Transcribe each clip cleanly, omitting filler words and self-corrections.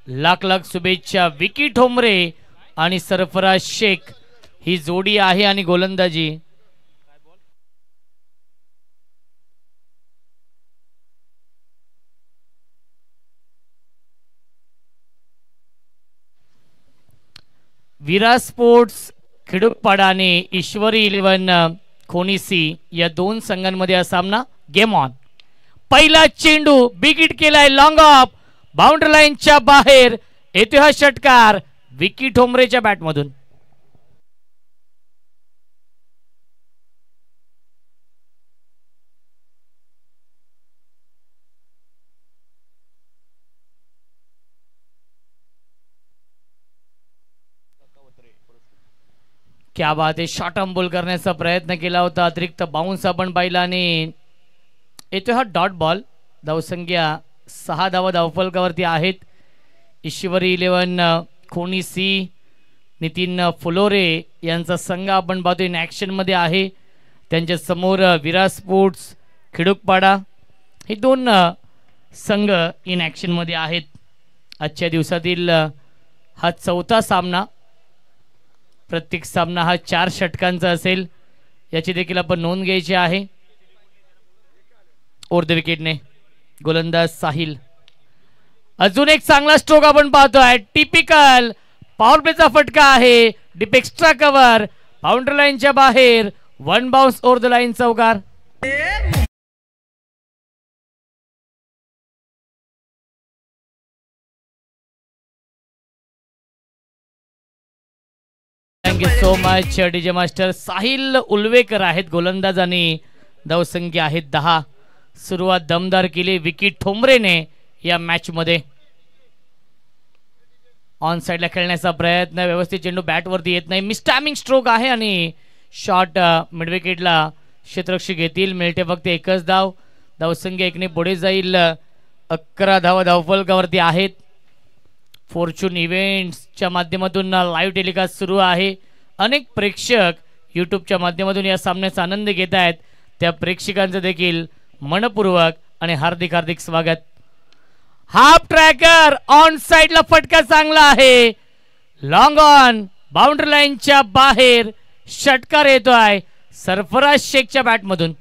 लाख लाख शुभेच्छा. विकी ठोंबरे आणि सरफराज शेख ही जोडी आहे आणि गोलंदाजी. विरा स्पोर्ट्स खिडूकपाडा आणि ईश्वरी 11 खोनीसी या दोन संघांमध्ये हा सामना. Game on. पहिला चेंडू बिग हिट केलाय. लॉंग ऑफ बाउंड्री लाईनच्या बाहेर येतोय हा षटकार विकी ठोंबरेच्या बॅटमधून. क्या बात आहे. शॉर्ट अंबोल करण्याचा प्रयत्न केला होता. अतिरिक्त बाउन्स आपण पाहिला आणि येतोय हा डॉट बॉल. धावसंख्या 6 धावा धावफलकावरती आहेत. ईश्वरी 11 खोनीसी नितीन फुलोरे यांचा संघ आपण पाहतोय इन ॲक्शन मध्ये आहे. त्यांच्या समोर विरा स्पोर्ट्स खिडूकपाडा हे दोन संघ इन ॲक्शन मध्ये आहेत. आजच्या दिवसातील हा चौथा सामना. प्रत्येक सामना हा 4 षटकांचा असेल याची देखील आपण नोंद घ्यायची आहे. ओव्हर द विकेटने गोलंदाज साहिल. अजून एक चांगला स्ट्रोक आपण पाहतोय. टिपिकल पॉवर प्लेचा फटका आहे. डीप एक्स्ट्रा कव्हर बाउंड्री लाईनच्या बाहेर. 1 बाउन्स ओव्हर द लाईन चौकार. Thank you so much DJ master. Sahil Ulwekar आहेत गोलंदाज आणि धावसंख्या आहेत 10. सुरुवात दमदार केली विकी ठोंबरेने या मॅच मध्ये. ऑन साइडला खेळण्याचा प्रयत्न. व्यवस्थित चेंडू बॅट वरती येत नाही. मिसटायमिंग स्ट्रोक आहे आणि शॉट मिड विकेटला क्षेत्ररक्षक घेतील. मिळते फक्त एकच धाव. धावसंख्या 1ने पुढे जाईल. 11 धावा धावफलकावरती आहेत. फॉर्च्यून इव्हेंट्सच्या माध्यमातून लाईव्ह टेलिकास्ट सुरू आहे. अनेक प्रेक्षक यूट्यूबच्या माध्यमातून या सामन्याचा आनंद घेत आहेत. त्या प्रेक्षकांचं देखील मनपूर्वक आणि हार्दिक हार्दिक स्वागत. हाफ ट्रॅकर ऑन साइडला फटका चांगला आहे. लॉंग ऑन बाउंड्री लाईनच्या बाहेर षटकार येतोय सरफराज शेखच्या बॅटमधून.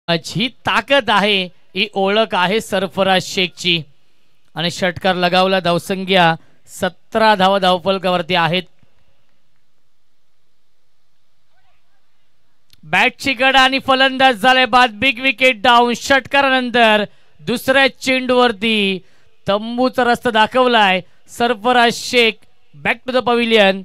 ही ताकद आहे. ही ओळख आहे सरफराज शेखची आणि षटकार लगावला. धावसंख्या 17 धावा धावफलकावरती आहेत. बॅटची गडा आणि फलंदाज झाले बाद. Big wicket down. षटकारानंतर दुसऱ्या चेंडूवरती तंबूचा रस्ता दाखवलाय Sarfaraz Shaikh. Back to the pavilion.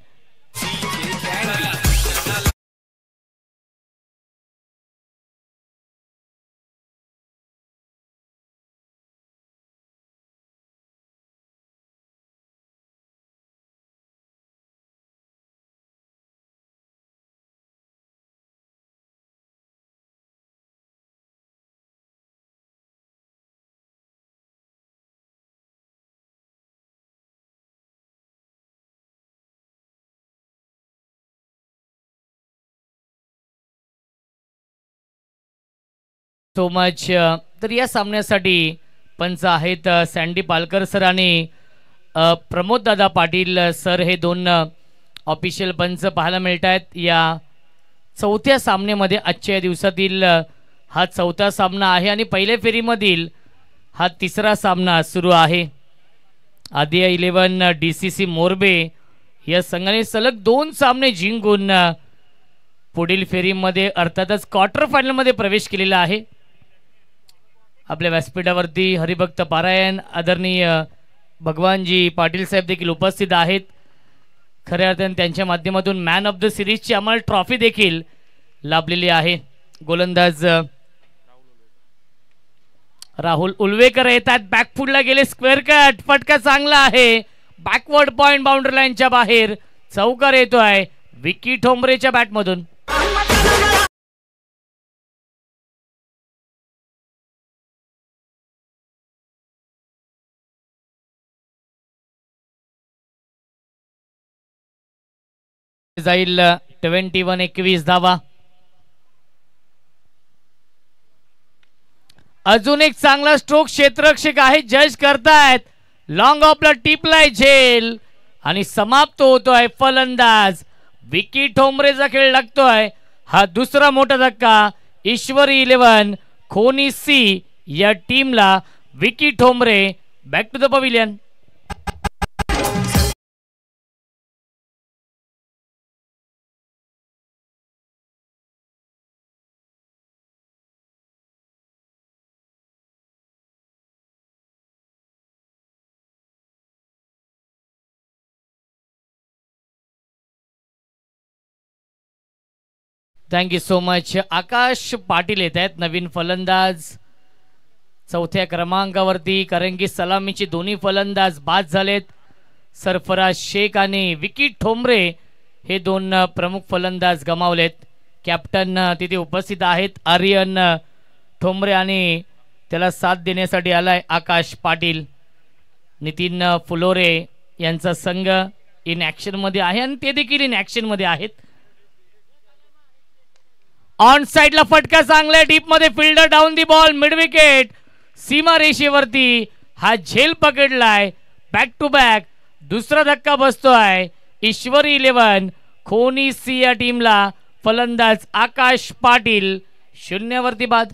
So much. तर या सामन्यासाठी पंच आहेत सँडी पालकर सर आणि प्रमोद दादा पाटील सर. हे दोन ऑफिशियल पंच पाहायला मिळत आहेत या चौथ्या सामन्यामध्ये. आजच्या दिवसातील हा चौथा सामना आहे आणि पहिल्या फेरीमधील हा तिसरा सामना सुरू आहे. आदिया 11 DCC मोरबे या संघाने सलग 2 सामने जिंकून पुढील फेरीमध्ये अर्थातच क्वार्टर फायनल मध्ये प्रवेश केलेला आहे. आपल्या व्यासपीठावरती हरिभक्त पारायण आदरणीय भगवानजी पाटील साहेब देखील उपस्थित आहेत. खऱ्या अर्थाने त्यांच्या माध्यमातून मॅन ऑफ द सिरीजची आम्हाला ट्रॉफी देखील लाभलेली आहे. गोलंदाज राहुल उल्वेकर येतात. बॅकफुटला गेले. Square cut. फटका चांगला आहे. बॅकवर्ड पॉइंट बाउंड्री लाईनच्या बाहेर चौकार येतोय विकी ठोंबरेच्या बॅटमधून. जाईल 21 धावा. अजून एक चांगला स्ट्रोक क्षेत्ररक्षक आहे, जज करतायत. लॉंग ऑफला टिपलाय झेल आणि समाप्त होतोय फलंदाज. विकी ठोंबरेचा खेळ लागतोय. हा दुसरा मोठा धक्का ईश्वरी 11 खोनी सी या टीमला. Vicky Thombre back to the pavilion. Thank you so much. Akash Patil येत आहेत नवीन फलंदाज चौथ्या क्रमांकावरती, कारण की सलामीचे दोन्ही फलंदाज बाद झालेत. सरफराज शेख आणि विकी ठोंबरे हे दोन प्रमुख फलंदाज गमावलेत. कॅप्टन तिथे उपस्थित आहेत आर्यन ठोंबरे आणि त्याला साथ देण्यासाठी आलाय आकाश पाटील. नितीन फुलोरे यांचा संघ इन ॲक्शन मध्ये आहे आणि ते देखील इन ॲक्शन मध्ये आहेत. ऑन साइडला फटका चांगला डीप मध्ये, fielder down the ball, mid wicket. सीमा रेषेवरती हा झेल पकडलाय. बॅक टू बॅक दुसरा धक्का बसतोय ईश्वरी 11 खोनी सी या टीमला. फलंदाज आकाश पाटील शून्यावरती बाद.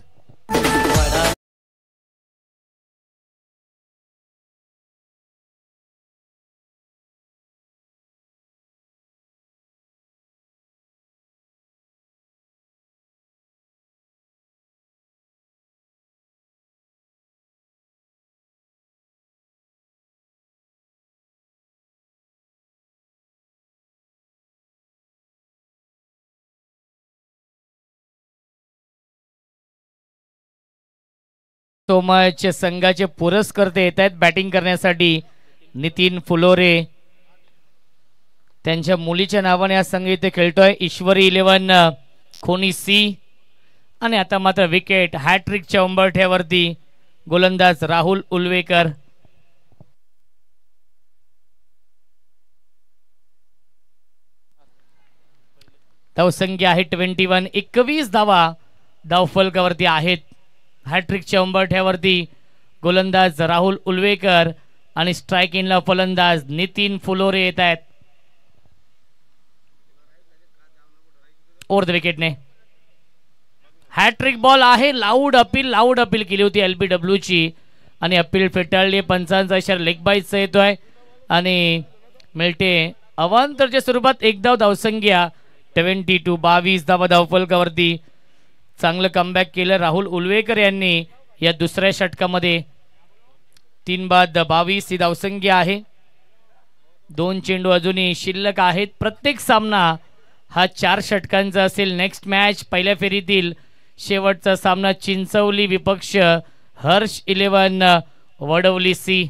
सोमच संघाचे पुरस्कर्ते येत आहेत बॅटिंग करण्यासाठी. नितीन फुलोरे त्यांच्या मुलीच्या नावाने हा संघ इथे खेळतोय. ईश्वरी 11 खोनी सी. आणि आता मात्र विकेट हॅट्रिकच्या उंबरठ्यावरती गोलंदाज राहुल उल्वेकर. धावसंख्या आहे 21. 21 धावा धावफलकावरती आहेत. हॅट्रिकच्या उंबरठ्यावरती गोलंदाज राहुल उल्वेकर आणि स्ट्रायकिंगला फलंदाज नितीन फुलोरे येत आहेत. ओव्हर द विकेटने हॅट्रिक बॉल आहे. लाऊड अपील केली होती LBW ची आणि अपील फेटाळली. पंचांचा इशारा लेग बाईचा येतोय आणि मिळते अवांतरच्या स्वरूपात एक धावसंख्या 22 धावा धावफलकावरती. चांगलं कमबॅक केलं राहुल उल्वेकर यांनी या दुसऱ्या षटकामध्ये. 3 बाद 22 ही धावसंख्या आहे. 2 चेंडू अजूनही शिल्लक आहेत. प्रत्येक सामना हा 4 षटकांचा असेल. नेक्स्ट मॅच पहिल्या फेरीतील शेवटचा सामना चिंचवली विपक्ष हर्ष 11 वडवली सी.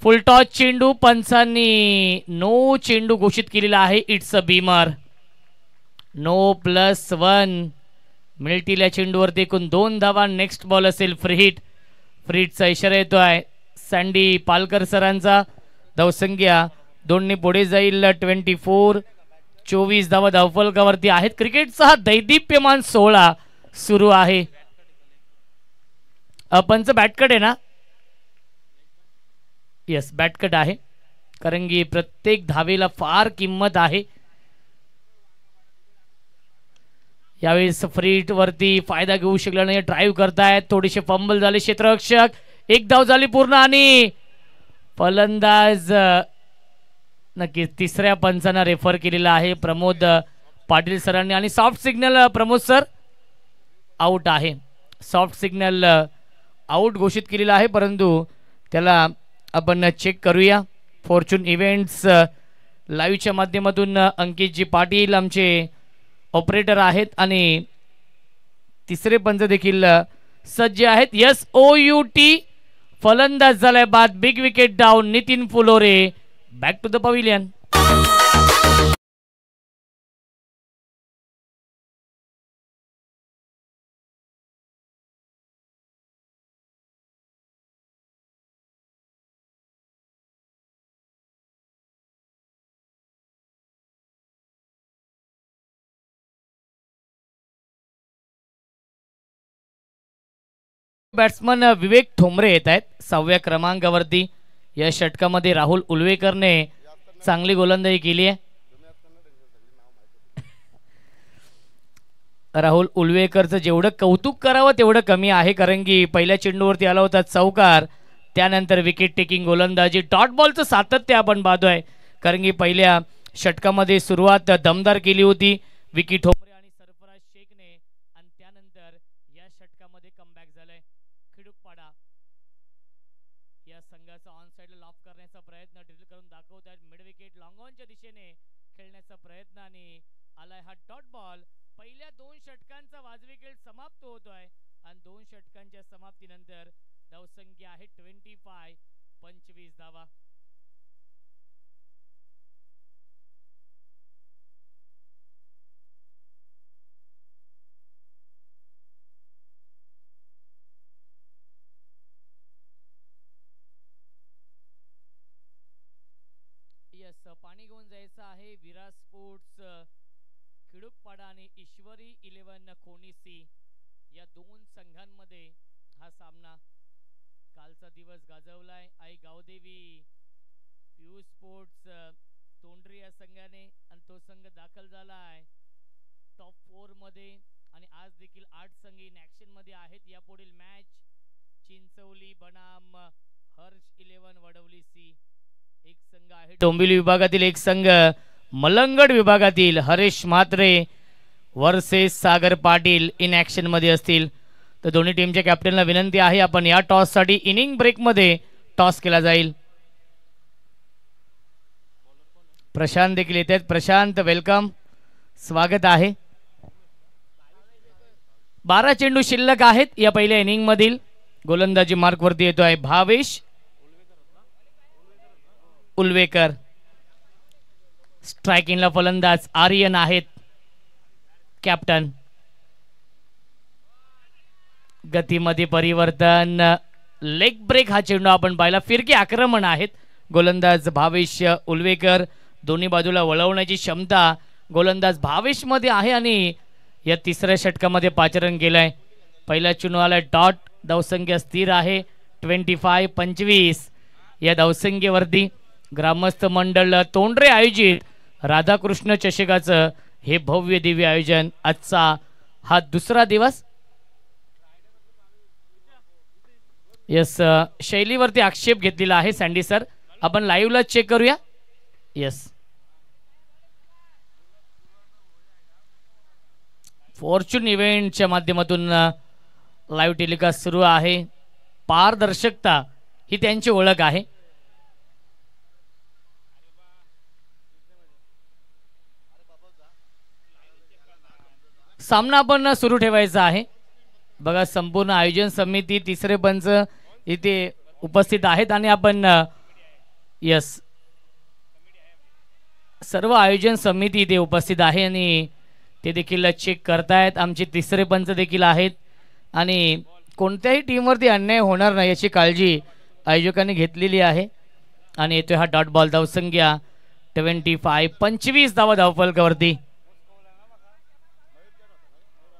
फुलटॉस चेंडू पंचांनी नो चेंडू घोषित केलेला आहे. It's a Beamer. नो +1 मिळतील या चेंडूवरती. एकूण 2 धावा. नेक्स्ट बॉल असेल फ्री हिट. फ्री हिटचा इशारा येतोय सँडी पालकर सरांचा. धावसंख्या 2 पुढे जाईल 24. 24 धावा धावफलकावरती आहेत. क्रिकेटचा हा दैदिप्यमान सोहळा सुरू आहे. पंच बॅटकट आहे ना? येस बॅटकट आहे, कारण की प्रत्येक धावेला फार किंमत आहे. यावेळेस फ्री हिट वरती फायदा घेऊ शकला नाही. ड्राईव्ह करतायत. थोडीशी फंबल झाले क्षेत्ररक्षक. एक धाव झाली पूर्ण आणि फलंदाज नक्की तिसऱ्या पंचांना रेफर केलेला आहे प्रमोद पाटील सरांनी. आणि soft signal Pramod sir out आहे. सॉफ्ट सिग्नल आउट घोषित केलेला आहे, परंतु त्याला आपण चेक करूया. फॉर्च्यून इव्हेंट्स लाईव्हच्या माध्यमातून अंकितजी पाटील आमचे ऑपरेटर आहेत आणि तिसरे पंच देखील सज्ज आहेत. SOUT फलंदाज झालाय बाद. Big wicket down. Nitin Phulore back to the pavilion. Batsman Vivek Thombre येत आहेत 6व्या क्रमांकावरती. या षटकामध्ये राहुल उलवेकरने चांगली गोलंदाजी केली आहे. राहुल उलवेकरचं जेवढं कौतुक करावं तेवढं कमी आहे, कारण की पहिल्या चेंडूवरती आला होता चौकार, त्यानंतर विकेट टेकिंग गोलंदाजी, डॉट बॉलचं सातत्य आपण पाहतोय, कारण की पहिल्या षटकामध्ये सुरुवात दमदार केली होती विकी ठोंबरे आणि सरफराज शेखने, आणि त्यानंतर या षटकामध्ये कमबॅक झालंय. खिडूकपाडा या संघाचा ऑन साइड लॉफ करण्याचा प्रयत्न ड्रिल करून दाखवत आहेत. मिड विकेट लॉंग ऑनच्या दिशेने खेळण्याचा प्रयत्न आणि आलाय हा डॉट बॉल. पहिल्या 2 षटकांचा वाजवी खेळ समाप्त होतोय आणि 2 षटकांच्या समाप्तीनंतर धावसंख्या आहे 25 धावा. यस, पाणी घेऊन जायचं आहे. विराट स्पोर्ट्स खिडूकपाडा आणि ईश्वरी 11 खोनीसी या 2 संघांमध्ये हा सामना कालचा दिवस गाजवलाय. आई गावदेवी पियू स्पोर्ट्स तोंडरी या संघाने, आणि तो संघ दाखल झालाय टॉप 4 मध्ये, आणि आज देखील 8 संघ इन ऍक्शन मध्ये आहेत. या पुढील मॅच चिंचवली बनाम हर्ष 11 वडवली सी. एक संघ आहे डोंबिवली विभागातील, एक संघ मलंगड विभागातील. हरेश म्हात्रे वर्सेस सागर पाटील इन ऍक्शन मध्ये असतील. तर दोन्ही टीमच्या कॅप्टनला विनंती आहे, आपण या टॉस साठी इनिंग ब्रेक मध्ये टॉस केला जाईल. प्रशांत देखील येत आहेत. प्रशांत वेलकम, स्वागत आहे. 12 चेंडू शिल्लक आहेत या पहिल्या इनिंग मधील. गोलंदाजी मार्क वरती येतोय भावेश उलवेकर. स्ट्रायकिंगला फलंदाज आर्यन आहेत कॅप्टन. गतीमध्ये परिवर्तन, लेग ब्रेक हा चेंडू आपण पाहिला. फिरकी आक्रमण आहेत. गोलंदाज भावेश उलवेकर, दोन्ही बाजूला वळवण्याची क्षमता गोलंदाज भावेश मध्ये आहे, आणि या तिसऱ्या षटकामध्ये 5 रन केलाय. पहिला चेंडू आलाय डॉट. धावसंख्या स्थिर आहे 25 या धावसंख्येवरती. ग्रामस्थ मंडळ तोंडरे आयोजित राधाकृष्ण चषकाचं हे भव्य दिव्य आयोजन. आजचा हा दुसरा दिवस. यस, शैलीवरती आक्षेप घेतलेला आहे सँडी सर, आपण लाईव्हला चेक करूया. यस, फॉर्च्यून इव्हेंटच्या माध्यमातून लाईव्ह टेलिकास्ट सुरू आहे. पारदर्शकता ही त्यांची ओळख आहे. सामना आपण सुरू ठेवायचा आहे. बघा, संपूर्ण आयोजन समिती, तिसरे पंच इथे उपस्थित आहेत, आणि आपण यस सर्व आयोजन समिती इथे उपस्थित आहे आणि ते देखील चेक करतायत. आमचे तिसरे पंच देखील आहेत, आणि कोणत्याही टीमवरती अन्याय होणार नाही याची काळजी आयोजकांनी घेतलेली आहे. आणि येतोय हा डॉट बॉल. धावसंख्या 25 धावा धावफलकावरती.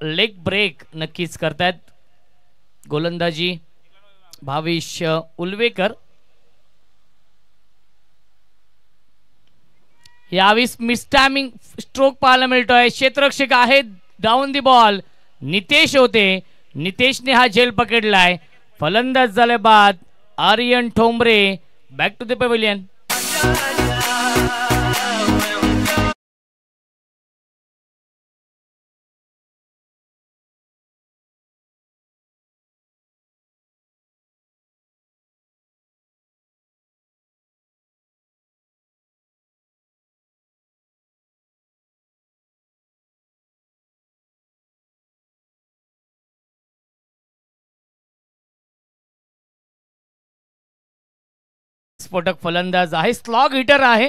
लेग ब्रेक नक्कीच करतायत गोलंदाजी भावेश उलवेकर. यावेळी मिसटायमिंग स्ट्रोक पाहायला मिळतोय. क्षेत्ररक्षक आहेत डाऊन दी बॉल नितेश होते. नितेशने हा झेल पकडलाय. फलंदाज झाले बाद Aryan Thombare. Back to the pavilion. स्फोटक फलंदाज आहे, स्लॉग हिटर आहे,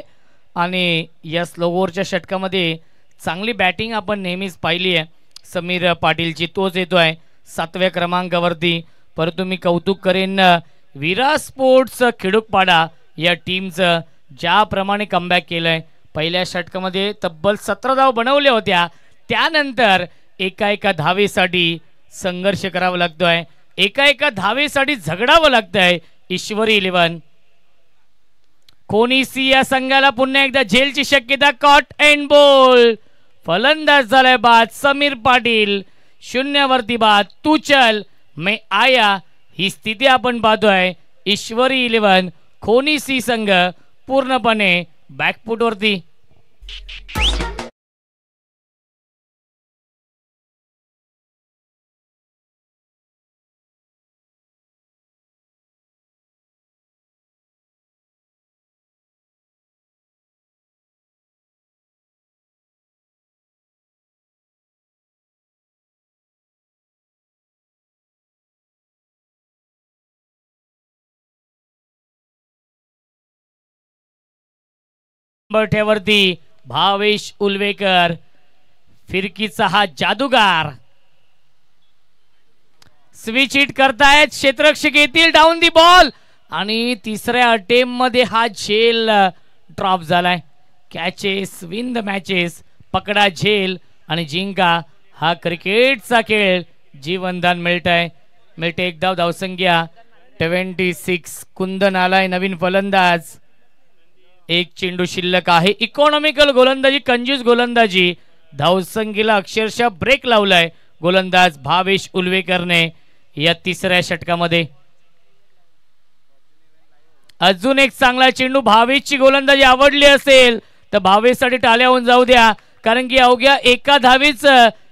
आणि या स्लो ओव्हरच्या षटकामध्ये चांगली बॅटिंग आपण नेहमीच पाहिली आहे समीर पाटीलची. तोच येतोय 7व्या क्रमांकावरती. परंतु मी कौतुक करेन विराट स्पोर्ट्स खिडूकपाडा या टीमचं, ज्याप्रमाणे कमबॅक केलंय. पहिल्या षटकामध्ये तब्बल 17 धावा बनवल्या होत्या, त्यानंतर एका धावेसाठी संघर्ष करावा लागतोय. एका एका धावेसाठी झगडावं लागतंय ईश्वरी 11. कोणीसी या संघाला पुन्हा एकदा झेलची शक्यता. कॉट अँड बोल. फलंदाज झालाय बाद समीर पाटील. 0 वरती बाद. तू चल मैं आया ही स्थिती आपण पाहतोय. ईश्वरी 11 कोणीसी संघ पूर्णपणे बॅकफूट वरती. ठेवरती भावेश उलवेकर. फिरकीचा हा जादूगार. स्विच हिट करतायत. क्षेत्ररक्षक येतील. डाऊन दी बॉल आणि तिसऱ्या अटेम्प्ट मध्ये हा झेल ड्रॉप झालाय. Catches win the matches. पकडा झेल आणि जिंका हा क्रिकेटचा खेळ. जीवनदान मिळते एक धाव. धावसंख्या 26. कुंदन आलाय नवीन फलंदाज. एक चेंडू शिल्लक आहे. इकॉनॉमिकल गोलंदाजी, कंजूस गोलंदाजी. धावसंख्येला अक्षरशः ब्रेक लावलाय गोलंदाज भावेश उलवेकरने या तिसऱ्या षटकामध्ये. अजून एक चांगला चेंडू. भावेशची गोलंदाजी आवडली असेल तर भावेशसाठी टाळ्या होऊन जाऊ द्या, कारण की अवघ्या एका धावेच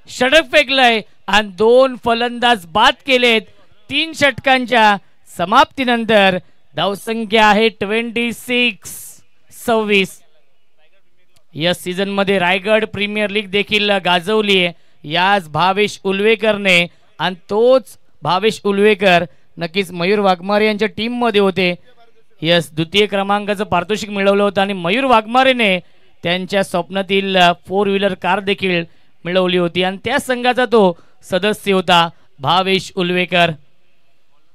षटक फेकलंय आणि 2 फलंदाज बाद केलेत. 3 षटकांच्या समाप्तीनंतर धावसंख्या आहे 26. या सीझन मध्ये रायगड प्रीमियर लीग देखील गाजवली आहे याच भावेश उलवेकरने. आणि तोच भावेश उलवेकर नक्कीच मयूर वाघमारे यांच्या टीम मध्ये होते. यस, द्वितीय क्रमांकाचं पारितोषिक मिळवलं होतं आणि मयूर वाघमारेने त्यांच्या स्वप्नातील 4 व्हीलर कार देखील मिळवली होती आणि त्या संघाचा तो सदस्य होता भावेश उलवेकर.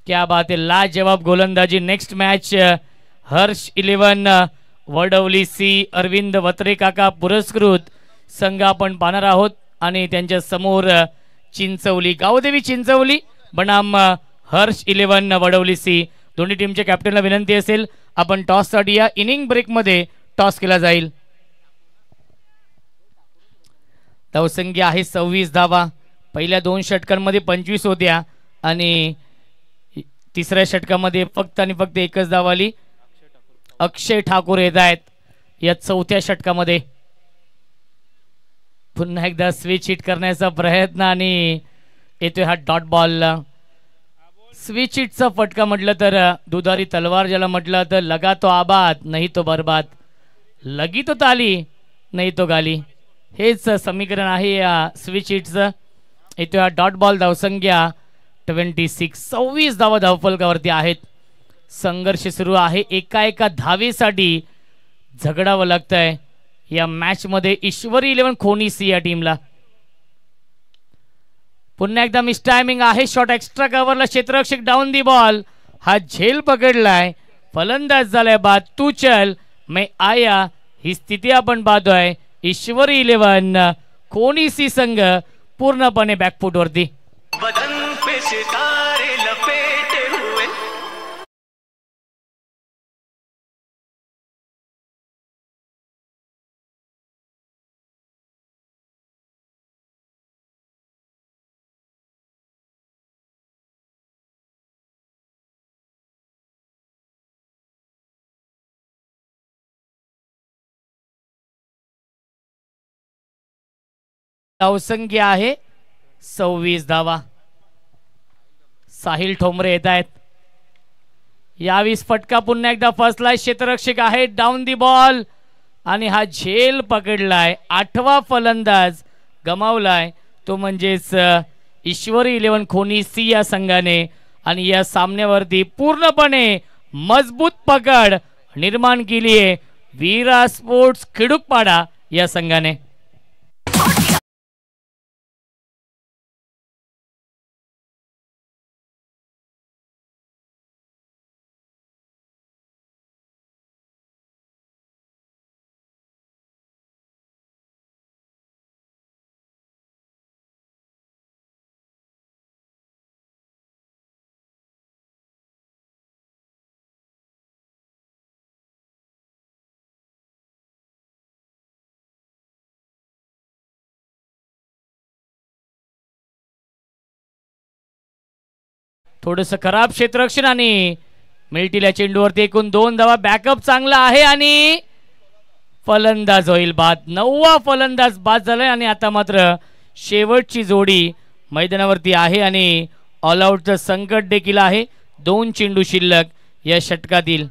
क्या बात आहे. लाजवाब गोलंदाजी. नेक्स्ट मॅच हर्ष 11 वडवली सी अरविंद वत्रे काका पुरस्कृत संघ आपण पाहणार आहोत आणि त्यांच्या समोर चिंचवली गावदेवी चिंचवली बनाम हर्ष 11 वडवली सी. दोन्ही टीमच्या कॅप्टनला विनंती असेल आपण टॉस साठी या. इनिंग ब्रेक मध्ये टॉस केला जाईल. धावसंख्या आहे 26 धावा. पहिल्या 2 षटकांमध्ये 25 होत्या आणि तिसऱ्या षटकामध्ये फक्त आणि फक्त एकच धाव आली. अक्षय ठाकूर येत आहेत या चौथ्या षटकामध्ये. पुन्हा एकदा स्विच हिट करण्याचा प्रयत्न आणि येतोय हा डॉट बॉल. स्विच हिटचा फटका म्हटलं तर दुधारी तलवार ज्याला म्हटलं तर लगा तो आबाद नाही तो बर्बाद. लगी तो ताली नाही तो गाली. हेच समीकरण आहे या स्विच हिटचं. येतोय हा डॉट बॉल. धावसंख्या 26 धावा धावफलकावरती आहेत. संघर्ष सुरू आहे. एका धावेसाठी झगडावं लागतंय या मॅच मध्ये ईश्वरी 11 खोनीसी या टीमला. पुन्हा एकदा मिस टायमिंग आहे. शॉट एक्स्ट्रा कव्हरला. क्षेत्ररक्षक डाऊन दी बॉल. हा झेल पकडलाय. फलंदाज झालाय बाद. तू चल मैं आया ही स्थिती आपण पाहतोय. ईश्वरी 11 खोनीसी संघ पूर्णपणे बॅकफूट वरती. धावसंख्या आहे 26 धावा. साहिल ठोंबरे येत आहेत. 22 फटका पुन्हा एकदा फसलाय. क्षेत्ररक्षक आहे. डाऊन दी बॉल आणि हा झेल पकडलाय. 8वा फलंदाज गमावलाय तो म्हणजेच ईश्वरी 11 खोनीसी या संघाने. आणि या सामन्यावरती पूर्णपणे मजबूत पकड निर्माण केली आहे वीरा स्पोर्ट्स खिडूकपाडा या संघाने. थोडंसं खराब क्षेत्ररक्षण आणि मिल्टीला चेंडूवरती एकूण 2 धावा. बॅकअप चांगला आहे आणि फलंदाज होईल बाद. 9वा फलंदाज बाद झालाय आणि आता मात्र शेवटची जोडी मैदानावरती आहे आणि ऑल आउटचं संकट देखील आहे. 2 चेंडू शिल्लक या षटकातील.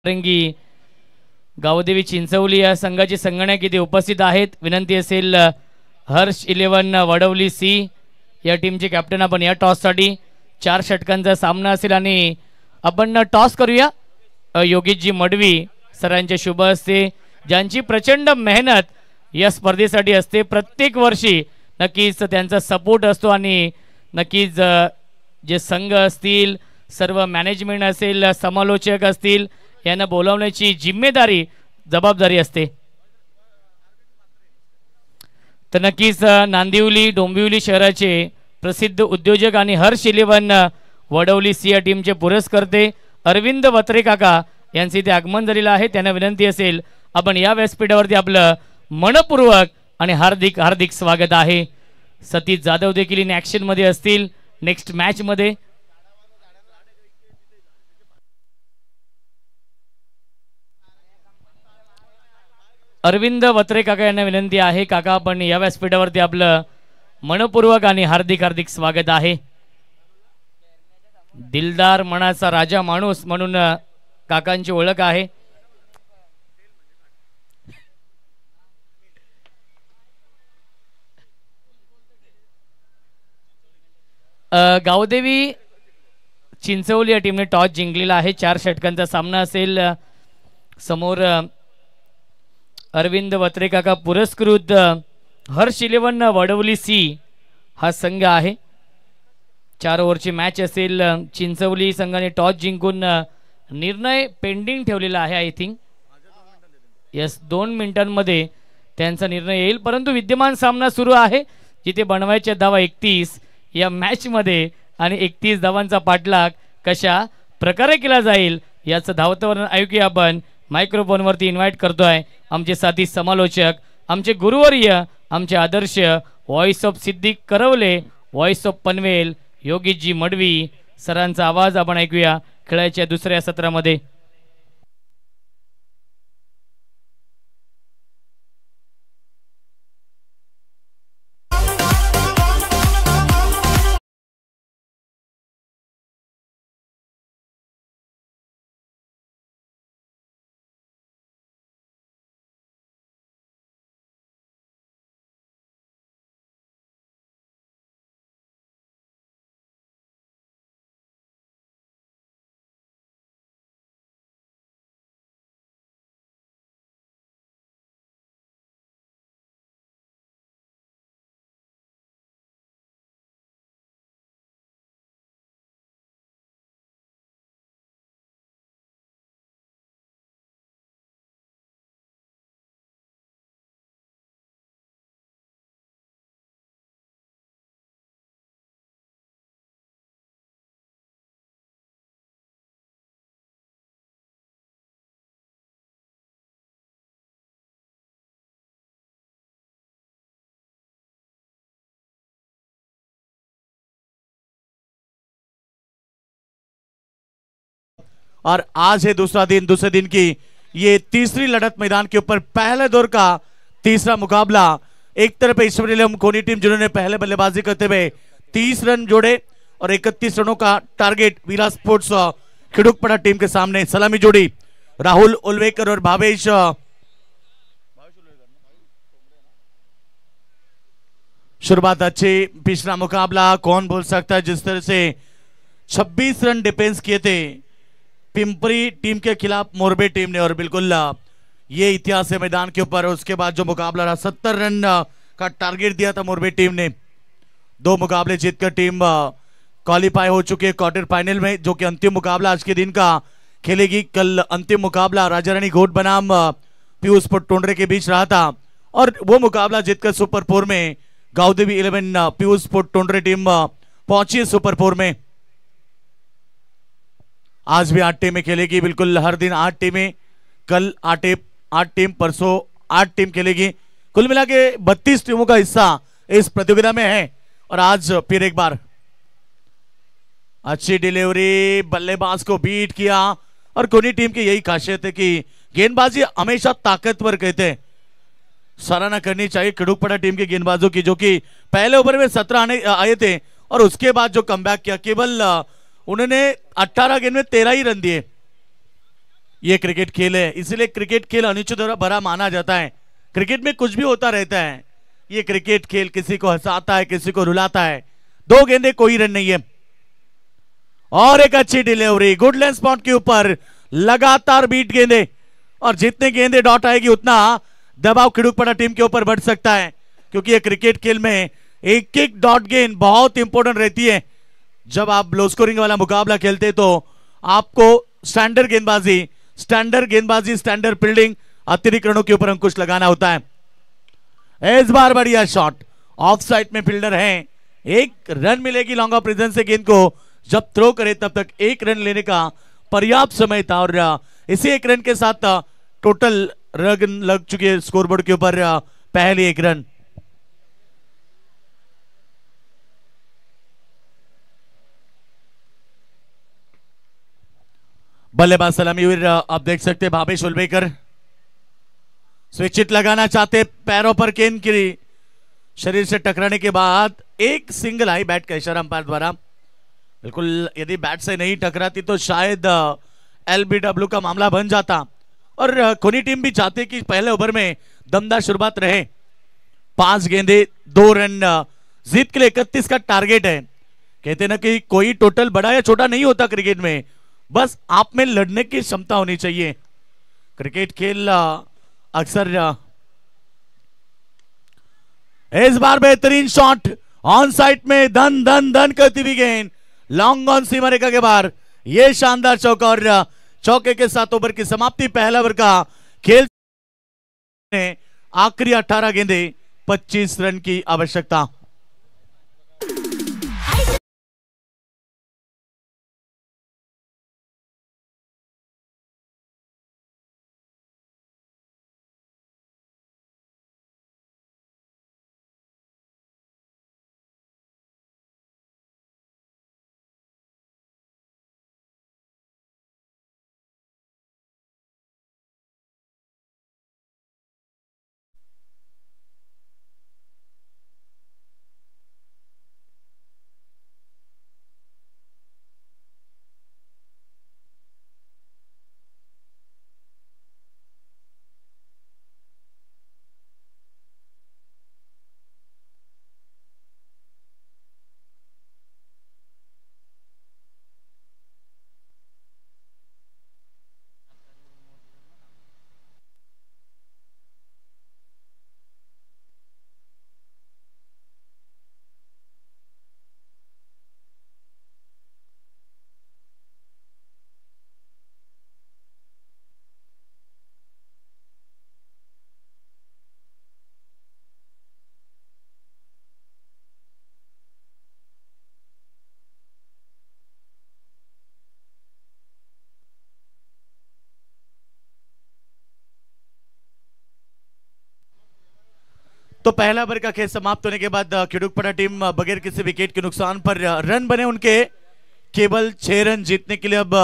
रंगी गावदेवी चिंचवली या संघाची संगणक इथे उपस्थित आहेत. विनंती असेल हर्ष 11 वडवली सी या टीमचे कॅप्टन आपण या टॉससाठी 4 षटकांचा सामना असेल आणि आपण टॉस करूया. योगेशजी मडवी सरांच्या शुभ हस्ते, ज्यांची प्रचंड मेहनत या स्पर्धेसाठी असते. प्रत्येक वर्षी नक्कीच त्यांचा सपोर्ट असतो आणि नक्कीच जे संघ असतील, सर्व मॅनेजमेंट असेल, समालोचक असतील, यांना बोलावण्याची जिम्मेदारी जबाबदारी असते. तर नक्कीच नांदिवली डोंबिवली शहराचे प्रसिद्ध उद्योजक आणि हर्ष 11 वडवली सी या टीमचे पुरस्कर्ते अरविंद वत्रे काका यांचे इथे आगमन झालेलं आहे. त्यांना विनंती असेल आपण या व्यासपीठावरती आपलं मनपूर्वक आणि हार्दिक हार्दिक स्वागत आहे. सतीश जाधव देखील इन ॲक्शन मध्ये असतील नेक्स्ट मॅच मध्ये. अरविंद वत्रे काका यांना विनंती आहे, काका आपण या व्यासपीठावरती आपलं मनपूर्वक आणि हार्दिक हार्दिक स्वागत आहे. दिलदार मनाचा राजा माणूस म्हणून काकांची ओळख आहे. गावदेवी चिंचवली या टीमने टॉस जिंकलेला आहे. 4 षटकांचा सामना असेल. समोर अरविंद वत्रे काका पुरस्कृत हर्ष 11 वडवली सी हा संघ आहे. 4 ओव्हरची मॅच असेल. चिंचवली संघाने टॉस जिंकून निर्णय पेंडिंग ठेवलेला आहे. आय थिंक यस 2 मिनिटांमध्ये त्यांचा निर्णय येईल. परंतु विद्यमान सामना सुरू आहे जिथे बनवायच्या धावा 31 या मॅच मध्ये आणि 31 धावांचा पाठलाग कशा प्रकारे केला जाईल याचं धावतवर्णन ऐकूया आपण. मायक्रोफोनवरती इन्व्हाइट करतोय आमचे साथी समालोचक, आमचे गुरुवर्य, आमचे आदर्श व्हॉइस ऑफ सिद्दीक करवले, व्हॉइस ऑफ पनवेल योगेशजी मडवी सरांचा आवाज आपण ऐकूया खेळाच्या दुसऱ्या सत्रामध्ये. और आज है दूसरा दिन, दूसरे दिन की ये तीसरी लड़त मैदान के ऊपर। पहले दौर का तीसरा मुकाबला। एक तरफ ईश्वरीलम कोनी टीम जिन्होंने पहले बल्लेबाजी करते हुए 30 रन जोड़े और 31 रनों का टारगेट वीरा स्पोर्ट्स खिड़ुकपड़ा टीम के सामने। सलामी जोड़ी राहुल उलवेकर और भावेश। शुरुआत अच्छी, पिछला मुकाबला कौन बोल सकता है जिस तरह से 26 रन डिफेंस किए थे पिंपरी टीम के खिलाफ मोरबे टीम ने, और बिल्कुल ये इतिहास है मैदान के ऊपर। उसके बाद जो मुकाबला रहा 70 रन का टारगेट दिया था मोरबे टीम ने। 2 मुकाबले जीतकर टीम क्वालिफाई हो चुके क्वार्टर फाइनल में, जो कि अंतिम मुकाबला आज के दिन का खेलेगी। कल अंतिम मुकाबला राजा रानी घोट बनाम पीयूष टोंडरे के बीच रहा था और वो मुकाबला जीतकर सुपर 4 में गांवदेवी 11 पीयूष टोंडरे टीम पहुंची है सुपर 4 में। आज भी 8 टीमें खेलेगी, बिल्कुल हर दिन 8 टीमें। कल 8 टीम, परसों 8 टीम खेलेगी। कुल मिला के 32 टीमों का हिस्सा इस प्रतियोगिता में है। और आज फिर एक बार अच्छी डिलीवरी, बल्लेबाज को बीट किया। और कोनी टीम की यही खासियत है कि गेंदबाजी हमेशा ताकतवर कहते हैं। सराहना करनी चाहिए खिड़ुकपड़ा टीम के गेंदबाजों की, जो कि पहले ओवर में 17 आए थे और उसके बाद जो कमबैक किया। केवल उन्होंने 18 गेंद में 13 ही रन दिए। ये क्रिकेट खेल है, इसलिए क्रिकेट खेल अनिश्चितता भरा माना जाता है। क्रिकेट में कुछ भी होता रहता है। ये क्रिकेट खेल किसी को हंसाता है, किसी को रुलाता है। 2 गेंदे कोई रन नहीं है। और एक अच्छी डिलीवरी गुड लेंथ स्पॉट के ऊपर, लगातार बीट गेंदे। और जितने गेंदे डॉट आएगी उतना दबाव खिड़ुकपड़ा टीम के ऊपर बढ़ सकता है, क्योंकि ये क्रिकेट खेल में एक एक डॉट गेंद बहुत इंपॉर्टेंट रहती है। जब आप लो स्कोरिंग वाला मुकाबला खेलते तो आपको स्टैंडर्ड गेंदबाजी, स्टैंडर्ड फील्डिंग, अतिरिक्त रनों के ऊपर अंकुश लगाना होता है। इस बार बढ़िया शॉट, ऑफ साइड में फील्डर हैं। 1 रन मिलेगी लॉन्ग ऑफ प्रेजेंस से। गेंद को जब थ्रो करे तब तक 1 रन लेने का पर्याप्त समय था और इसी 1 रन के साथ टोटल रन लग चुके हैं स्कोरबोर्ड के ऊपर। पहले 1 रन। बल्लेबाज सलामीवीर आप देख सकते हैं भावेश उलवेकर स्विच हिट लगाना चाहते, पैरों पर गेंद गिरी, शरीर से टकराने के बाद एक सिंगल आई बैट का इशारा अंपायर द्वारा। बिल्कुल यदि बैट से नहीं टकराती तो शायद एलबीडब्ल्यू का मामला बन जाता। और कोनी टीम भी चाहते कि पहले ओवर में दमदार शुरुआत रहे। 5 गेंदे 2 रन, जीत के लिए 31 का टारगेट है। कहते ना कि कोई टोटल बड़ा या छोटा नहीं होता क्रिकेट में, बस आप में लड़ने की क्षमता होनी चाहिए। क्रिकेट खेल अक्सर इस बार बेहतरीन शॉट ऑन साइड में धन धन धन करती हुई गेंद लॉन्ग ऑन सीमा रेखा के बाहर। यह शानदार चौका और चौके के साथ ओवर की समाप्ति। पहला ओवर का खेल आखिरी 18 गेंदे 25 रन की आवश्यकता। तो पहला ओवर का खेल समाप्त होने के बाद खिड़ुकपड़ा टीम बगैर किसी विकेट के नुकसान पर रन बने उनके केवल 6 रन जीतने के लिए अब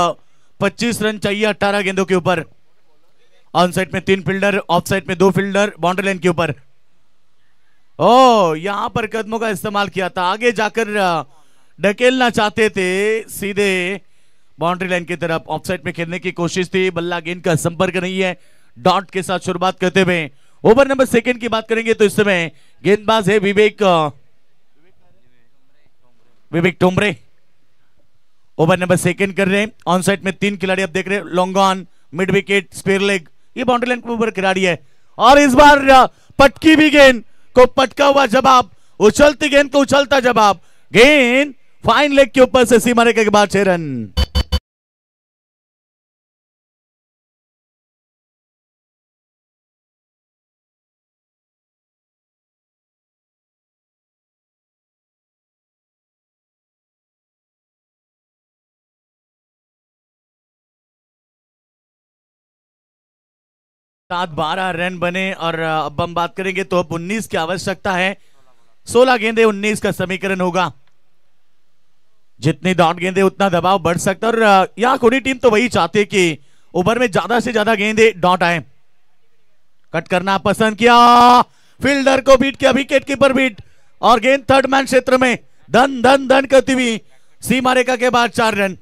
25 रन चाहिए 18 गेंदों के ऊपर। ऑन साइड में 3 फील्डर, ऑफ साइड में 2 फील्डर, बाउंड्री लाइन के ऊपर। ओ यहां पर कदमों का इस्तेमाल किया था, आगे जाकर ढकेलना चाहते थे सीधे बाउंड्री लाइन की तरफ। ऑफ साइड में खेलने की कोशिश थी, बल्ला गेंद का संपर्क नहीं है। डॉट के साथ शुरुआत करते हुए ओवर नंबर सेकंड की बात करेंगे तो इस समय गेंदबाज है विवेक टोमरे। ओवर नंबर सेकंड कर रहे हैं। ऑन साइड में 3 खिलाड़ी आप देख रहे हैं, long on, mid wicket, square leg, ये बाउंड्री लाइन के ऊपर खिलाड़ी है। और इस बार पटकी भी गेंद को पटका हुआ जवाब, उछलती गेंद को उछलता जवाब, गेंद फाइन लेग के ऊपर से सीमा रेखा के बाद 6 रन। सात 12 रन बने और अब हम बात करेंगे तो अब 19 की आवश्यकता है। 16 गेंदे 19 का समीकरण होगा। जितनी डॉट गेंदे उतना दबाव बढ़ सकता है और यहां कोई टीम तो वही चाहती है कि ओवर में ज्यादा से ज्यादा गेंदे डॉट आए। कट करना पसंद किया, फील्डर को बीट किया, विकेट कीपर बीट और गेंद थर्ड मैन क्षेत्र में धन धन धन करती हुई सीमा रेखा के बाद 4 रन।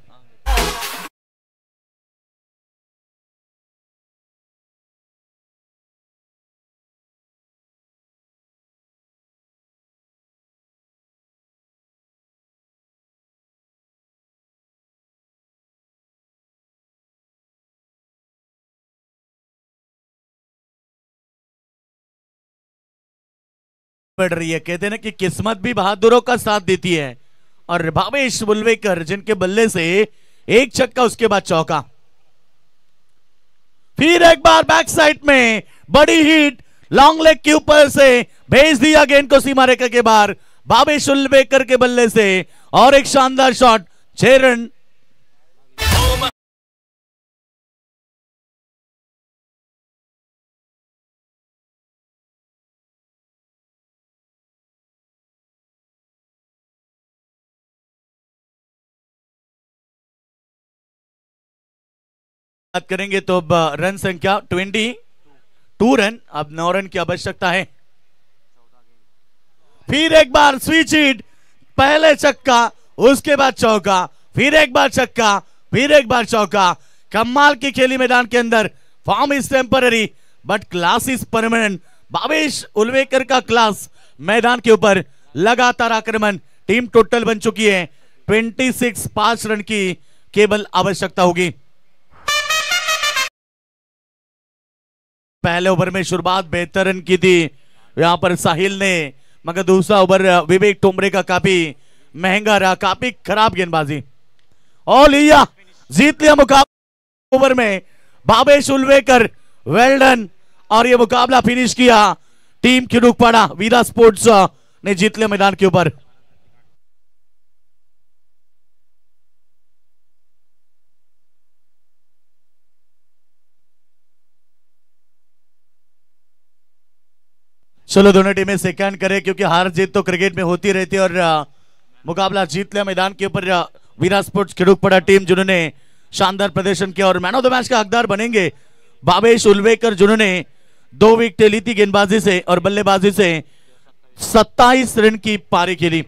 बढ़ रही है, कहते हैं ना कि किस्मत भी बहादुरों का साथ देती है। और भावेश बुलवेकर जिनके बल्ले से एक छक्का, उसके बाद चौका, फिर एक बार बैक साइड में बड़ी हिट, लॉन्ग लेग के ऊपर से भेज दिया गेंद को सीमा रेखा के बाहर भावेश बुलवेकर के बल्ले से, और एक शानदार शॉट, 6 रन। बात करेंगे तो अब रन संख्या 22 रन, अब 9 रन की आवश्यकता है। फिर एक बार स्विच हिट, पहले छक्का, उसके बाद चौका, फिर एक बार छक्का, फिर एक बार चौका। कमाल की खेली मैदान के अंदर। Form is temporary but class is permanent. Bhavesh Ulwekar का क्लास मैदान के ऊपर, लगातार आक्रमण। टीम टोटल बन चुकी है 26, 5 रन की केवल आवश्यकता होगी। पहले ओवर में शुरुआत बेहतर रन की थी यहां पर साहिल ने, मगर दूसरा ओवर विवेक टोमरे का काफी महंगा रहा, काफी खराब गेंदबाजी, और लिया, जीत लिया मुकाबला। ओवर में भावेश उलवेकर, वेल डन, और ये मुकाबला फिनिश किया टीम खिड़ूखपाड़ा वीरा स्पोर्ट्स ने, जीत लिया मैदान के ऊपर। चलो दोनों टीमें सेकंड करें, क्योंकि हार जीत तो क्रिकेट में होती रहती है। और मुकाबला जीत लिया मैदान के ऊपर वीरा स्पोर्ट्स खिड़ूखपाड़ा टीम, जिन्होंने शानदार प्रदर्शन किया और मैन ऑफ द मैच का हकदार बनेंगे भावेश उलवेकर, जिन्होंने 2 विकेटें ली थी गेंदबाजी से और बल्लेबाजी से 27 रन की पारी खेली।